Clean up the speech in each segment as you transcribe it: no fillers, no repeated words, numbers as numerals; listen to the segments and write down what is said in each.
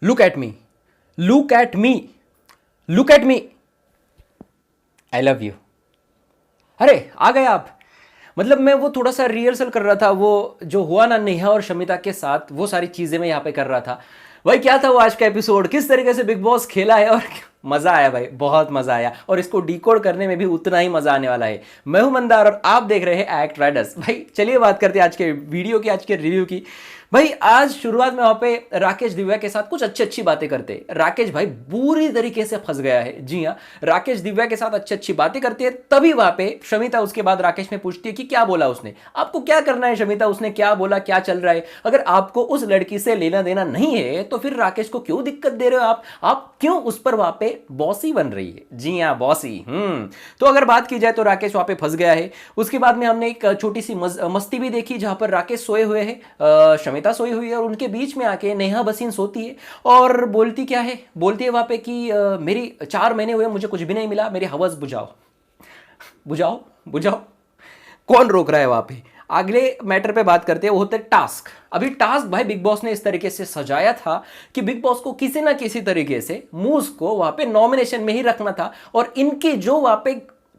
Look at me, look at me, look at me, I love you. अरे आ गए आप। मतलब मैं वो थोड़ा सा रिहर्सल कर रहा था, वो जो हुआ ना नेहा और शमिता के साथ, वो सारी चीजें मैं यहाँ पे कर रहा था। भाई क्या था वो आज का एपिसोड, किस तरीके से बिग बॉस खेला है, और मजा आया भाई, बहुत मजा आया, और इसको डिकोड करने में भी उतना ही मजा आने वाला है। मैं हूं मंदार और आप देख रहे हैं एक्ट राइडर्स। भाई चलिए बात करते हैं आज के वीडियो की, आज के रिव्यू की। भाई आज शुरुआत में वहां पे राकेश दिव्या के साथ कुछ अच्छी अच्छी बातें करते हैं। राकेश भाई बुरी तरीके से फंस गया है। जी हाँ, राकेश दिव्या के साथ अच्छी अच्छी बातें करते हैं, तभी वहां पे शमिता उसके बाद राकेश में पूछती है कि क्या बोला उसने, आपको क्या करना है शमिता, उसने क्या बोला, क्या चल रहा है। अगर आपको उस लड़की से लेना देना नहीं है तो फिर राकेश को क्यों दिक्कत दे रहे हो आप क्यों उस पर वहां पे बॉसी बन रही है। जी हाँ, बॉसी। तो अगर बात की जाए तो राकेश वहां पे फंस गया है। उसके बाद में हमने एक छोटी सी मस्ती भी देखी, जहां पर राकेश सोए हुए हैं, शमिता सोई हुई है, और उनके बीच में आके नेहा भसीन सोती है और बोलती क्या है, बोलती है वहां पे कि मेरी 4 महीने हुए, मुझे कुछ भी नहीं मिला, मेरी हवस बुझाओ। बुझाओ बुझाओ, कौन रोक रहा है वहां पे। अगले मैटर पे बात करते हैं, वो होते टास्क। अभी टास्क भाई बिग बॉस ने इस तरीके से सजाया था कि बिग बॉस को किसी ना किसी तरीके से मूस को वहां पे नॉमिनेशन में ही रखना था, और इनके जो वहां पे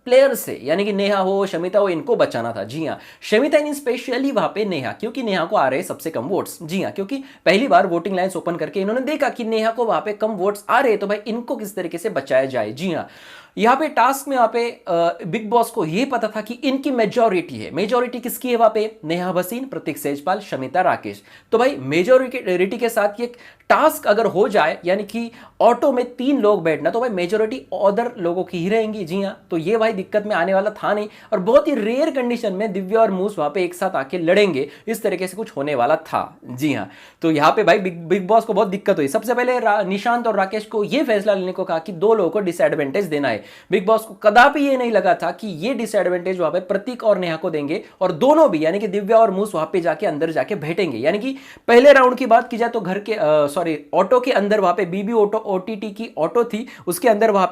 प्लेयर्स से, यानी कि नेहा हो, शमिता हो, इनको बचाना था। जी हाँ, शमिता इन स्पेशली वहां पे नेहा, क्योंकि नेहा को आ रहे हैं सबसे कम वोट्स। जी हाँ, क्योंकि पहली बार वोटिंग लाइन्स ओपन करके इन्होंने देखा कि नेहा को वहां पे कम वोट्स आ रहे हैं, तो भाई इनको किस तरीके से बचाया जाए। जी हाँ, यहाँ पे टास्क में वहां पे बिग बॉस को यह पता था कि इनकी मेजोरिटी है। मेजोरिटी किसकी है वहां पे, नेहा भसीन, प्रतीक सेजपाल, शमिता, राकेश। तो भाई मेजोरिटी के साथ ये टास्क अगर हो जाए, यानी कि ऑटो में 3 लोग बैठना, तो भाई मेजोरिटी अदर लोगों की ही रहेंगी। जी हाँ, तो ये भाई दिक्कत में आने वाला था नहीं, और बहुत ही रेयर कंडीशन में दिव्या और मूस वहां पे एक साथ आके लड़ेंगे, इस तरीके से कुछ होने वाला था। जी हाँ, तो यहाँ पे भाई बिग बॉस को बहुत दिक्कत हुई। सबसे पहले निशांत और राकेश को यह फैसला लेने को कहा कि 2 लोगों को डिसएडवांटेज देना है। बिग बॉस को कदापि ये नहीं लगा था कि ये डिसएडवांटेज वहां पे प्रतीक और नेहा को देंगे, और दोनों भी यानी कि दिव्या और मूस वहां पे जाके अंदर जाके बैठेंगे। यानी कि पहले राउंड की बात की जाए तो घर के सॉरी ऑटो के अंदर वहां पे बीबी ऑटो ओटीटी की ऑटो थी, उसके अंदर वहां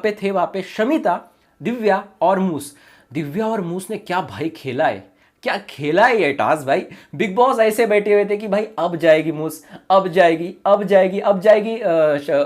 पे शमिता, दिव्या और मूस। दिव्या और मूस ने क्या भाई खेला है, क्या खेला है ये टास्क भाई। बिग बॉस ऐसे बैठे हुए थे कि भाई अब जाएगी मूस, अब जाएगी, अब जाएगी, अब जाएगी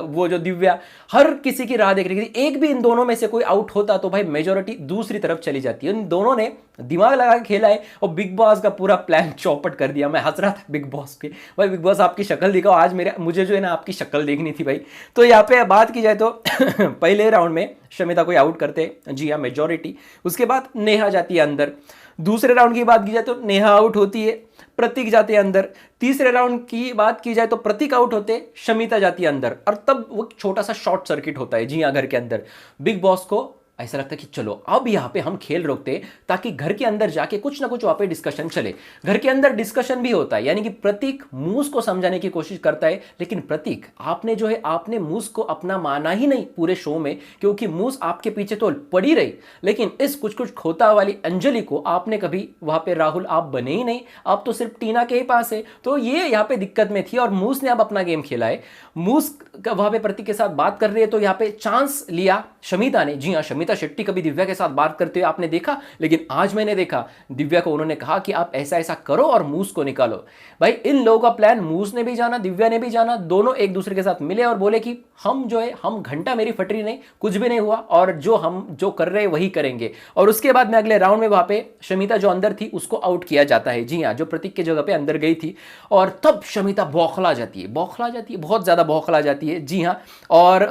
वो जो दिव्या, हर किसी की राह देख रही थी। एक भी इन दोनों में से कोई आउट होता तो भाई मेजोरिटी दूसरी तरफ चली जाती है। इन दोनों ने दिमाग लगा के खेला है, और बिग बॉस का पूरा प्लान चौपट कर दिया। मैं हंस रहा था बिग बॉस के, भाई बिग बॉस आपकी शक्ल दिखाओ आज, मुझे जो है ना आपकी शक्ल देखनी थी भाई। तो यहाँ पे बात की जाए तो पहले राउंड में शमिता को आउट करते, जी हाँ मेजोरिटी। उसके बाद नेहा जाती है अंदर। दूसरे राउंड की बात की जाए तो नेहा आउट होती है, प्रतीक जाते हैं अंदर। तीसरे राउंड की बात की जाए तो प्रतीक आउट होते, शमिता जाती है अंदर, और तब वो छोटा सा शॉर्ट सर्किट होता है। जी हाँ, घर के अंदर बिग बॉस को ऐसा लगता है कि चलो अब यहाँ पे हम खेल रोकते, ताकि घर के अंदर जाके कुछ ना कुछ वहां पे डिस्कशन चले। घर के अंदर डिस्कशन भी होता है, यानी कि प्रतीक मूस को समझाने की कोशिश करता है, लेकिन प्रतीक आपने जो है आपने मूस को अपना माना ही नहीं पूरे शो में, क्योंकि मूस आपके पीछे तो पड़ी रही, लेकिन इस कुछ कुछ खोता वाली अंजलि को आपने कभी वहां पे राहुल आप बने ही नहीं, आप तो सिर्फ टीना के ही पास है। तो ये यहाँ पे दिक्कत में थी, और मूस ने अब अपना गेम खेला है। मूस वहां पे प्रतीक के साथ बात कर रही है, तो यहाँ पे चांस लिया शमिता ने। जी हाँ, शमिता शेट्टी कभी दिव्या के साथ बात करते हुए आपने देखा, लेकिन आज मैंने देखा दिव्या को उन्होंने कहा कि आप ऐसा ऐसा करो और मूस को निकालो। भाई इन लोगों का प्लान, मूस ने भी जाना, दिव्या ने भी जाना, दोनों एक दूसरे के साथ मिले और बोले कि हम जो है, हम घंटा मेरी फटरी नहीं, कुछ भी नहीं हुआ, और जो हम जो कर रहे हैं वही करेंगे। और उसके बाद में अगले राउंड में वहां पे शमिता जो अंदर थी उसको आउट किया जाता है। जी हाँ, जो प्रतीक की जगह पे अंदर गई थी, और तब शमिता बौखला जाती है, बहुत ज्यादा बौखला जाती है। जी हाँ, और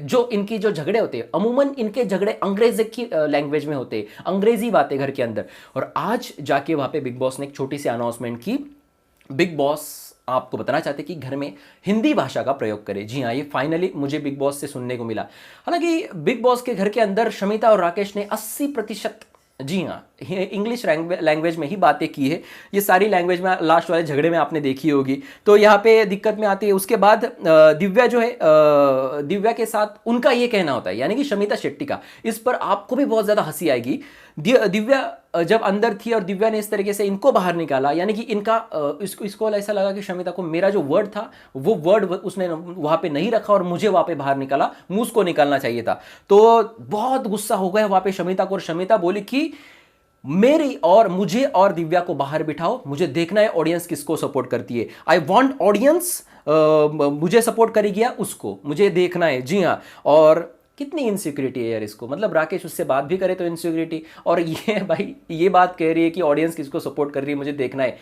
जो इनकी जो झगड़े होते हैं, अमूमन इनके झगड़े अंग्रेजी की लैंग्वेज में होते हैं, अंग्रेजी बातें घर के अंदर। और आज जाके वहां पे बिग बॉस ने एक छोटी सी अनाउंसमेंट की, बिग बॉस आपको बताना चाहते कि घर में हिंदी भाषा का प्रयोग करें। जी हाँ, ये फाइनली मुझे बिग बॉस से सुनने को मिला। हालांकि बिग बॉस के घर के अंदर शमिता और राकेश ने 80%, जी हाँ, इंग्लिश लैंग्वेज में ही बातें की है। ये सारी लैंग्वेज में लास्ट वाले झगड़े में आपने देखी होगी, तो यहाँ पे दिक्कत में आती है। उसके बाद दिव्या जो है, दिव्या के साथ उनका ये कहना होता है, यानी कि शमिता शेट्टी का, इस पर आपको भी बहुत ज़्यादा हंसी आएगी। दिव्या जब अंदर थी और दिव्या ने इस तरीके से इनको बाहर निकाला, यानी कि इनका इसको ऐसा लगा कि शमिता को मेरा जो वर्ड था वो वर्ड उसने वहाँ पे नहीं रखा और मुझे वहाँ पे बाहर निकाला, मूस को निकालना चाहिए था। तो बहुत गुस्सा हो गया वहाँ पे शमिता को, और शमिता बोली कि मेरी और मुझे और दिव्या को बाहर बिठाओ, मुझे देखना है ऑडियंस किसको सपोर्ट करती है। आई वॉन्ट ऑडियंस मुझे सपोर्ट करेगी या उसको, मुझे देखना है। जी हाँ। और कितनी इनसिक्योरिटी है यार इसको, मतलब राकेश उससे बात भी करे तो इनसिक्योरिटी, और ये भाई ये बात कह रही है कि ऑडियंस किसको सपोर्ट कर रही है मुझे देखना है।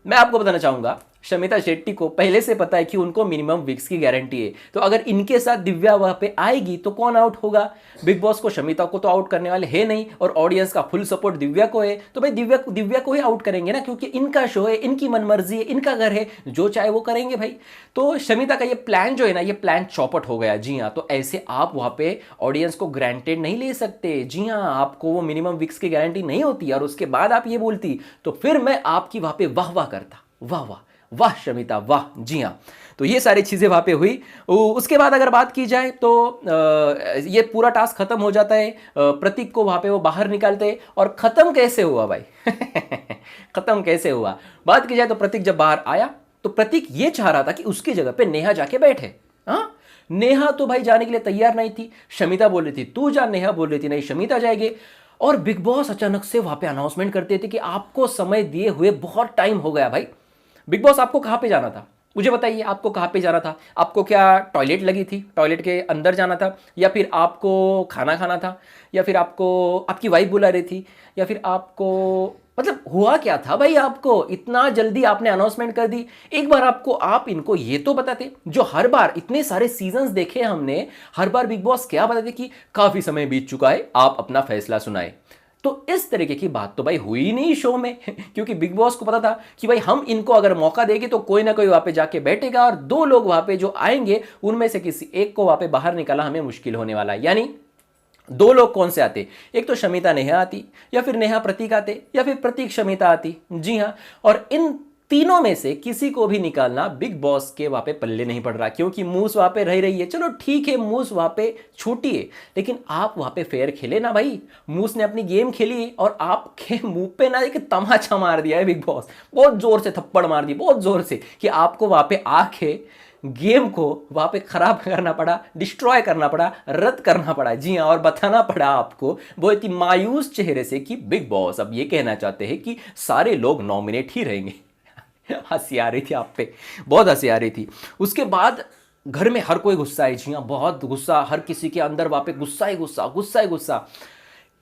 मैं आपको बताना चाहूंगा शमिता शेट्टी को पहले से पता है कि उनको मिनिमम वीक्स की गारंटी है, तो अगर इनके साथ दिव्या वहां पे आएगी तो कौन आउट होगा? बिग बॉस को शमिता को तो आउट करने वाले है नहीं, और ऑडियंस का फुल सपोर्ट दिव्या को है, तो भाई दिव्या को ही आउट करेंगे ना, क्योंकि इनका शो है, इनकी मनमर्जी है, इनका घर है, जो चाहे वो करेंगे भाई। तो शमिता का ये प्लान जो है ना, ये प्लान चौपट हो गया। जी हाँ। तो ऐसे आप वहां पे ऑडियंस को ग्रांटेड नहीं ले सकते। जी हाँ, आपको वो मिनिमम वीक्स की गारंटी नहीं होती, और उसके बाद आप ये बोलती तो फिर मैं आपकी वहां पे वाह वाह करता। वाह वाह वाह शमिता वाह। जी हाँ। तो ये सारी चीजें वहां पे हुई। उसके बाद अगर बात की जाए तो ये पूरा टास्क खत्म हो जाता है, प्रतीक को वहां पे वो बाहर निकालते हैं। और खत्म कैसे हुआ भाई? खत्म कैसे हुआ? बात की जाए तो प्रतीक जब बाहर आया तो प्रतीक ये चाह रहा था कि उसकी जगह पे नेहा जाके बैठे। हाँ, नेहा तो भाई जाने के लिए तैयार नहीं थी। शमिता बोल रही थी तू जा, नेहा बोल रही थी नहीं शमिता जाएगी। और बिग बॉस अचानक से वहां पे अनाउंसमेंट करते थे कि आपको समय दिए हुए बहुत टाइम हो गया भाई। बिग बॉस आपको कहां पे जाना था? मुझे बताइए, आपको कहां पे जाना था? आपको क्या टॉयलेट लगी थी, टॉयलेट के अंदर जाना था, या फिर आपको खाना खाना था, या फिर आपको आपकी वाइफ बुला रही थी, या फिर आपको, मतलब हुआ क्या था भाई? आपको इतना जल्दी आपने अनाउंसमेंट कर दी। एक बार आप इनको ये तो बताते, जो हर बार इतने सारे सीजन्स देखे हमने, हर बार बिग बॉस क्या बताते कि काफी समय बीत चुका है, आप अपना फैसला सुनाए। तो इस तरीके की बात तो भाई हुई ही नहीं शो में। क्योंकि बिग बॉस को पता था कि भाई हम इनको अगर मौका देंगे तो कोई ना कोई वहां पे जाके बैठेगा, और दो लोग वहां पे जो आएंगे उनमें से किसी एक को वहां पे बाहर निकाला हमें मुश्किल होने वाला है। यानी दो लोग कौन से आते? एक तो शमिता नेहा आती, या फिर नेहा प्रतीक आते, या फिर प्रतीक शमिता आती। जी हाँ। और इन तीनों में से किसी को भी निकालना बिग बॉस के वहां पे पल्ले नहीं पड़ रहा, क्योंकि मूस वहां पे रह रही है। चलो ठीक है, मूस वहां पे छोटी है, लेकिन आप वहां पे फेयर खेले ना भाई। मूस ने अपनी गेम खेली और आपके मुंह पे ना एक तमाचा मार दिया है बिग बॉस, बहुत जोर से थप्पड़ मार दी, बहुत जोर से, कि आपको वहां पे आके गेम को वहां पे खराब करना पड़ा, डिस्ट्रॉय करना पड़ा, रद्द करना पड़ा। जी हाँ। और बताना पड़ा आपको बहुत ही मायूस चेहरे से कि बिग बॉस अब ये कहना चाहते हैं कि सारे लोग नॉमिनेट ही रहेंगे। हंसी आ रही थी आप पे, बहुत हंसी आ रही थी। उसके बाद घर में हर कोई गुस्सा है। जी हाँ, बहुत गुस्सा, हर किसी के अंदर वहां पे गुस्सा ही गुस्सा, गुस्सा ही गुस्सा।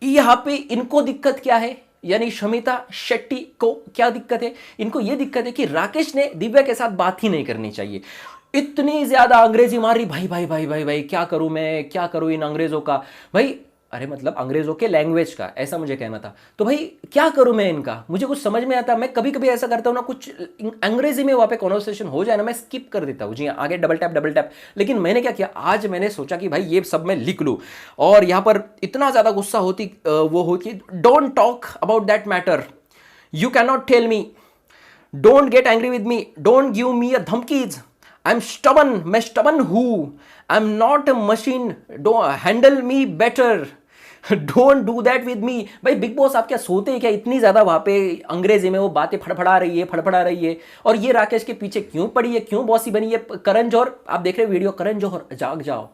यहां पे इनको दिक्कत क्या है, यानी शमिता शेट्टी को क्या दिक्कत है? इनको यह दिक्कत है कि राकेश ने दिव्या के साथ बात ही नहीं करनी चाहिए। इतनी ज्यादा अंग्रेजी मार रही, भाई भाई भाई भाई भाई क्या करूं मैं, क्या करूं इन अंग्रेजों का भाई, अरे मतलब अंग्रेजों के लैंग्वेज का, ऐसा मुझे कहना था। तो भाई क्या करूं मैं इनका, मुझे कुछ समझ में आता। मैं कभी कभी ऐसा करता हूं ना, कुछ अंग्रेजी में वहां पे कॉन्वर्सेशन हो जाए ना, मैं स्किप कर देता हूं। जी हाँ, आगे डबल टैप डबल टैप। लेकिन मैंने क्या किया, आज मैंने सोचा कि भाई ये सब मैं लिख लूं, और यहां पर इतना ज्यादा गुस्सा होती वो होती, don't talk about that matter, you can not tell me, don't get angry with me, don't give me a धमकीज, आई एम स्टबन, मैं स्टबन हूं, I am not a machine, do handle me better, don't do that with me. भाई Bigg boss आप क्या सोते हैं क्या? इतनी ज्यादा वहां पे अंग्रेजी में वो बातें फड़फड़ा रही है, फड़फड़ा रही है। और ये राकेश के पीछे क्यों पड़ी है, क्यों बॉसी बनी है? करण जौहर, आप देख रहे हो वीडियो, करण जौहर जाग जाओ,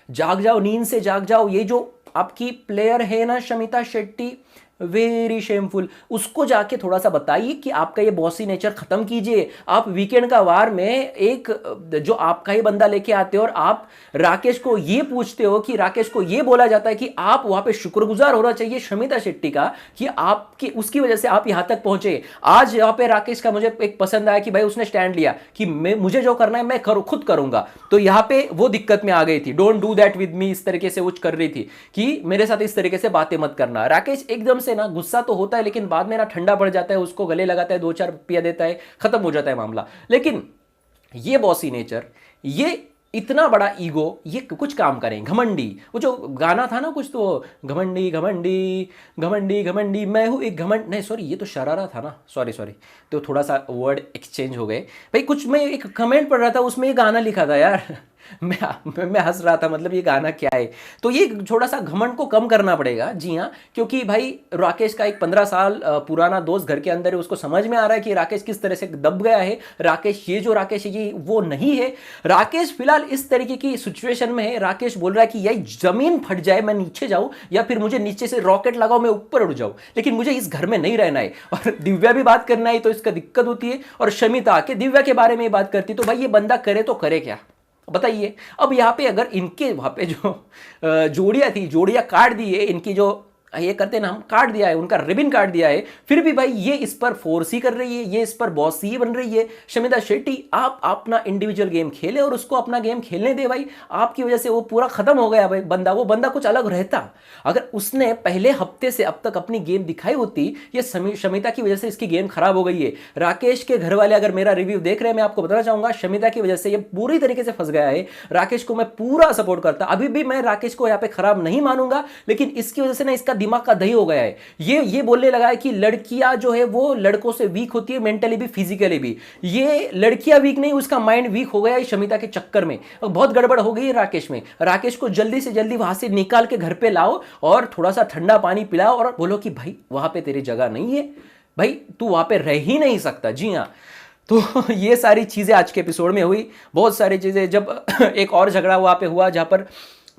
जाग जाओ, नींद से जाग जाओ। ये जो आपकी प्लेयर है ना शमिता शेट्टी, वेरी शेमफुल, उसको जाके थोड़ा सा बताइए कि आपका ये बॉसी नेचर खत्म कीजिए। आप वीकेंड का वार में एक जो आपका ही बंदा लेके आते हो, और आप राकेश को ये पूछते हो कि राकेश को ये बोला जाता है कि आप वहां पे शुक्रगुजार होना चाहिए शमिता शेट्टी का कि आपकी उसकी वजह से आप यहां तक पहुंचे। आज यहां पे राकेश का मुझे एक पसंद आया कि भाई उसने स्टैंड लिया कि मुझे जो करना है मैं खुद करूंगा। तो यहां पे वो दिक्कत में आ गई थी, डोंट डू दैट विद मी, इस तरीके से वो कर रही थी कि मेरे साथ इस तरीके से बातें मत करना। राकेश एकदम से ना गुस्सा तो होता है, लेकिन बाद में ना ठंडा पड़ जाता है, उसको गले लगाता है, दो चार पिया देता है, खत्म हो जाता है मामला। लेकिन ये बॉसी नेचर, ये इतना बड़ा ईगो, ये कुछ काम करें। घमंडी, वो जो गाना था ना कुछ, तो घमंडी घमंडी घमंडी घमंडी, मैं हूं एक घमंड, नहीं सॉरी ये तो शरारा था ना, सॉरी सॉरी, तो थोड़ा सा वर्ड एक्सचेंज हो गए भाई। कुछ मैं एक कमेंट पढ़ रहा था, उसमें ये गाना लिखा था यार, मैं हंस रहा था, मतलब ये गाना क्या है। तो ये थोड़ा सा घमंड को कम करना पड़ेगा, जी हाँ, क्योंकि भाई राकेश का एक 15 साल पुराना दोस्त घर के अंदर है, उसको समझ में आ रहा है कि राकेश किस तरह से दब गया है। राकेश, ये जो राकेश है ये वो नहीं है। राकेश फिलहाल इस तरीके की सिचुएशन में है, राकेश बोल रहा है कि यही जमीन फट जाए, मैं नीचे जाऊं, या फिर मुझे नीचे से रॉकेट लगाओ, मैं ऊपर उड़ जाऊं, लेकिन मुझे इस घर में नहीं रहना है। और दिव्या भी बात करना है तो इसका दिक्कत होती है, और शमिता आके दिव्या के बारे में बात करती, तो भाई ये बंदा करे तो करे क्या, बताइए। अब यहाँ पे अगर इनके वहाँ पे जो जोड़ियाँ थी, जोड़ियाँ काट दी है, इनकी जो ये करते हैं ना, हम काट दिया है, उनका रिबन काट दिया है, फिर भी भाई ये इस पर फोर्स ही कर रही है, ये इस पर बॉस ही बन रही है। शमिता शेट्टी, आप अपना इंडिविजुअल गेम खेले और उसको अपना गेम खेलने दे भाई। आपकी वजह से वो पूरा खत्म हो गया भाई बंदा, वो बंदा कुछ अलग रहता। अगर उसने पहले हफ्ते से अब तक अपनी गेम दिखाई होती, ये शमिता की वजह से इसकी गेम खराब हो गई है। राकेश के घर वाले अगर मेरा रिव्यू देख रहे हैं, मैं आपको बताना चाहूंगा, शमिता की वजह से ये पूरी तरीके से फंस गया है। राकेश को मैं पूरा सपोर्ट करता, अभी भी मैं राकेश को यहाँ पे खराब नहीं मानूंगा, लेकिन इसकी वजह से ना इसका दिमाग का दही हो गया है। ये बोलने लगा है कि लड़कियां जो है वो लड़कों से वीक होती है, मेंटली भी फिजिकली भी। ये लड़कियां वीक नहीं, उसका माइंड वीक हो गया है शमिता के चक्कर में। बहुत गड़बड़ हो गई है राकेश में। राकेश को जल्दी से जल्दी वहां से निकाल के घर पे लाओ और थोड़ा सा ठंडा पानी पिलाओ और बोलो कि भाई वहां पे तेरी जगह नहीं है, भाई तू वहां पे रह ही नहीं सकता। जी हाँ, तो ये सारी चीजें आज के एपिसोड में हुई। बहुत सारी चीजें, जब एक और झगड़ा वहां पे हुआ जहां पर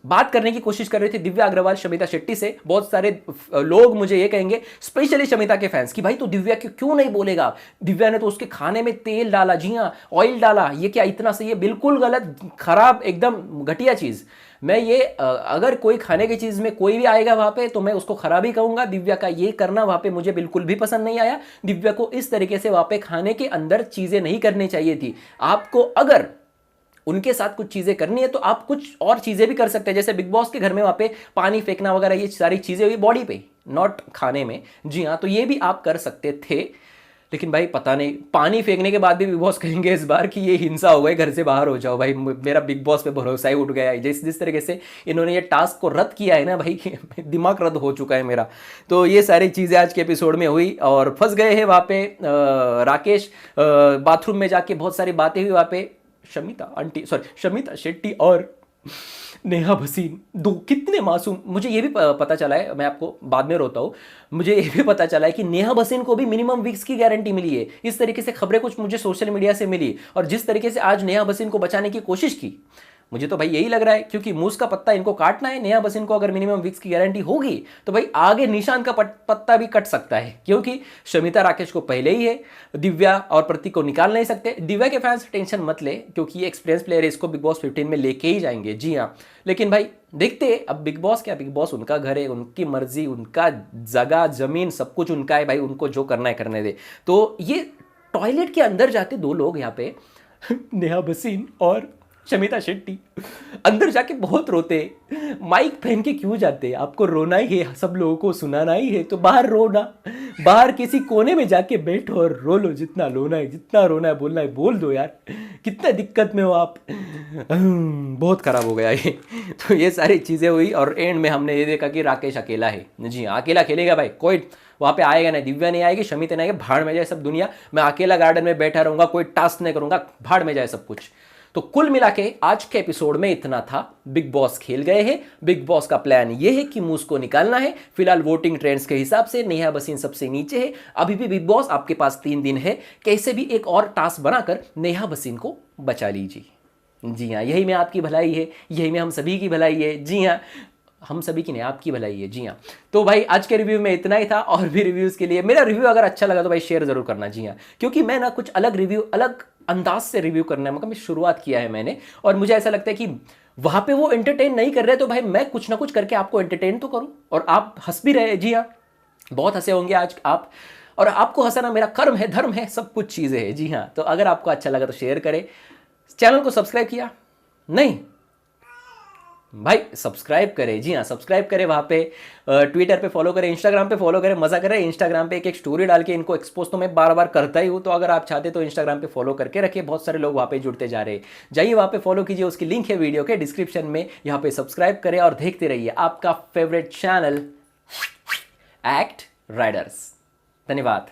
बात करने की कोशिश कर रही थी दिव्या अग्रवाल शमिता शेट्टी से, बहुत सारे लोग मुझे ये कहेंगे, स्पेशली शमिता के फैंस, कि भाई तू दिव्या क्यों नहीं बोलेगा, दिव्या ने तो उसके खाने में तेल डाला, जी हाँ ऑयल डाला, ये क्या इतना सही है? बिल्कुल गलत, खराब, एकदम घटिया चीज। मैं ये अगर कोई खाने की चीज में कोई भी आएगा वहां पे तो मैं उसको खराब ही कहूंगा। दिव्या का ये करना वहां पे मुझे बिल्कुल भी पसंद नहीं आया। दिव्या को इस तरीके से वहां पे खाने के अंदर चीजें नहीं करनी चाहिए थी। आपको अगर उनके साथ कुछ चीजें करनी है तो आप कुछ और चीजें भी कर सकते हैं, जैसे बिग बॉस के घर में वहां पे पानी फेंकना वगैरह, ये सारी चीजें हुई बॉडी पे, नॉट खाने में। जी हाँ, तो ये भी आप कर सकते थे, लेकिन भाई पता नहीं, पानी फेंकने के बाद भी बिग बॉस कहेंगे इस बार कि ये हिंसा हो गई, घर से बाहर हो जाओ। भाई मेरा बिग बॉस पे भरोसा ही उठ गया है, जिस तरीके से इन्होंने ये टास्क को रद्द किया है ना भाई, दिमाग रद्द हो चुका है मेरा। तो ये सारी चीज़ें आज के एपिसोड में हुई और फंस गए हैं वहाँ पे राकेश। बाथरूम में जाके बहुत सारी बातें हुई वहाँ पे, शमिता शेट्टी और नेहा भसीन, दो कितने मासूम। मुझे ये भी पता चला है, मैं आपको बाद में रोता हूँ, मुझे ये भी पता चला है कि नेहा भसीन को भी मिनिमम वीक्स की गारंटी मिली है। इस तरीके से खबरें कुछ मुझे सोशल मीडिया से मिली, और जिस तरीके से आज नेहा भसीन को बचाने की कोशिश की, मुझे तो भाई यही लग रहा है, क्योंकि मूस का पत्ता इनको काटना है। नेहा भसीन को अगर मिनिमम वीक्स की गारंटी होगी तो भाई आगे निशांत का पत्ता भी कट सकता है, क्योंकि शमिता राकेश को पहले ही है, दिव्या और प्रतीक को निकाल नहीं सकते। दिव्या के फैंस टेंशन मत ले, क्योंकि ये एक्सपीरियंस प्लेयर है, इसको बिग बॉस 15 में लेके ही जाएंगे। जी हाँ, लेकिन भाई देखते हैं, अब बिग बॉस क्या, बिग बॉस उनका घर है, उनकी मर्जी, उनका जगह जमीन सब कुछ उनका है भाई, उनको जो करना है करने दे। तो ये टॉयलेट के अंदर जाते दो लोग यहाँ पे, नेहा भसीन और शमिता शेट्टी, अंदर जाके बहुत रोते। माइक पहन के क्यों जाते? आपको रोना ही है, सब लोगों को सुनाना ही है, तो बाहर रोना, बाहर किसी कोने में जाके बैठो और रो लो, जितना रोना है, जितना रोना है, बोलना है बोल दो यार, कितना दिक्कत में हो आप। बहुत खराब हो गया ये। तो ये सारी चीज़ें हुई और एंड में हमने ये देखा कि राकेश अकेला है। जी हाँ, अकेला खेलेगा भाई, कोई वहाँ पे आएगा नहीं, दिव्या नहीं आएगी, शमिता नहीं आएगी, भाड़ में जाए सब दुनिया, मैं अकेला गार्डन में बैठा रहूंगा, कोई टास्क नहीं करूंगा, भाड़ में जाए सब कुछ। तो कुल मिला के आज के एपिसोड में इतना था। बिग बॉस खेल गए हैं, बिग बॉस का प्लान ये है कि मूस को निकालना है। फिलहाल वोटिंग ट्रेंड्स के हिसाब से नेहा भसीन सबसे नीचे है। अभी भी बिग बॉस आपके पास 3 दिन है, कैसे भी एक और टास्क बनाकर नेहा भसीन को बचा लीजिए। जी हाँ, यही में आपकी भलाई है, यही में हम सभी की भलाई है। जी हाँ, हम सभी की नहीं, आपकी भलाई है। जी हाँ, तो भाई आज के रिव्यू में इतना ही था, और भी रिव्यूज़ के लिए मेरा रिव्यू अगर अच्छा लगा तो भाई शेयर जरूर करना। जी हाँ, क्योंकि मैं ना कुछ अलग रिव्यू, अलग अंदाज से रिव्यू करने मतलब शुरुआत किया है मैंने, और मुझे ऐसा लगता है कि वहाँ पे वो एंटरटेन नहीं कर रहे, तो भाई मैं कुछ ना कुछ करके आपको एंटरटेन तो करूँ, और आप हंस भी रहे। जी हाँ, बहुत हंसे होंगे आज आप, और आपको हंसाना मेरा कर्म है, धर्म है, सब कुछ चीज़ें हैं। जी हाँ, तो अगर आपको अच्छा लगा तो शेयर करें। चैनल को सब्सक्राइब किया नहीं भाई, सब्सक्राइब करें। जी हाँ, सब्सक्राइब करें, वहाँ पे ट्विटर पे फॉलो करें, इंस्टाग्राम पे फॉलो करें, मजा करें। इंस्टाग्राम पे एक स्टोरी डाल के इनको एक्सपोज तो मैं बार बार करता ही हूँ, तो अगर आप चाहते तो इंस्टाग्राम पे फॉलो करके रखिए, बहुत सारे लोग वहाँ पे जुड़ते जा रहे हैं। जाइए वहाँ पे फॉलो कीजिए, उसकी लिंक है वीडियो के डिस्क्रिप्शन में, यहाँ पे सब्सक्राइब करें और देखते रहिए आपका फेवरेट चैनल एक्ट राइडर्स। धन्यवाद।